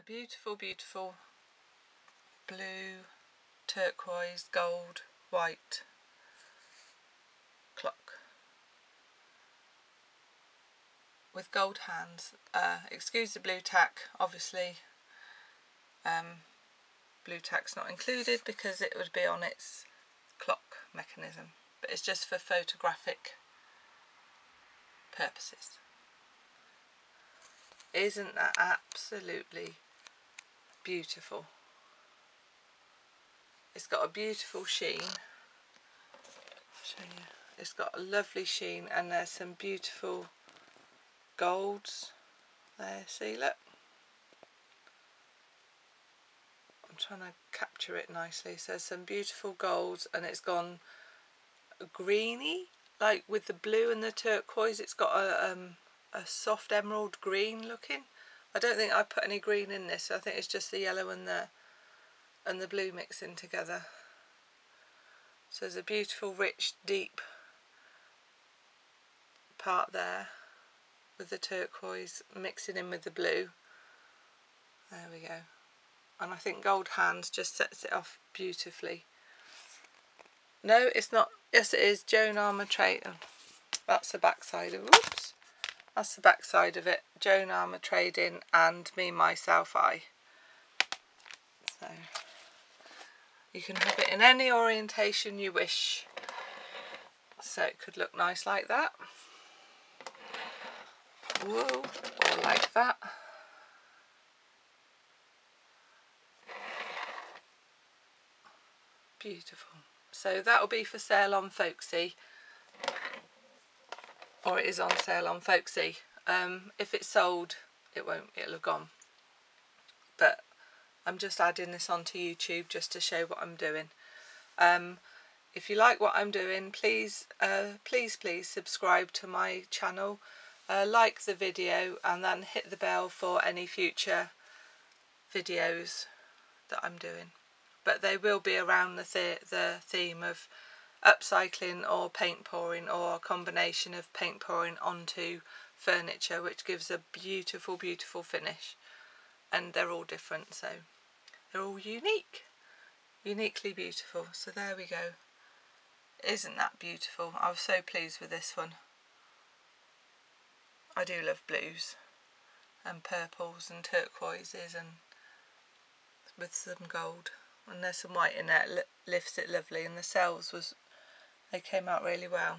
beautiful, beautiful blue, turquoise, gold, white clock with gold hands. Excuse the blue tack, obviously blue tack's not included because it would be on its clock mechanism, but it's just for photographic purposes. Isn't that absolutely beautiful? It's got a beautiful sheen. I'll show you. It's got a lovely sheen, and there's some beautiful golds there. See, look. I'm trying to capture it nicely. So there's some beautiful golds, and it's gone greeny, like with the blue and the turquoise. It's got a soft emerald green looking. I don't think I put any green in this. I think it's just the yellow and the blue mixing together. So there's a beautiful, rich, deep part there with the turquoise mixing in with the blue. There we go. And I think gold hands just sets it off beautifully. No, it's not. Yes, it is. Joan Armatrading. That's the back side of it. Whoops. That's the back side of it. Joan Armatrading and Me, Myself, I. So you can have it in any orientation you wish. So it could look nice like that. Whoa, or like that. Beautiful. So that will be for sale on Folksy, or it is on sale on Folksy. If it's sold, it'll have gone. But I'm just adding this onto YouTube just to show what I'm doing. If you like what I'm doing, please subscribe to my channel, like the video, and then hit the bell for any future videos that I'm doing. But they will be around the theme of upcycling or paint pouring, or a combination of paint pouring onto furniture, which gives a beautiful, beautiful finish. And they're all different, so they're all uniquely beautiful. So there we go. Isn't that beautiful? I was so pleased with this one. I do love blues and purples and turquoises, and with some gold, and there's some white in there. It lifts it lovely, and the cells they came out really well.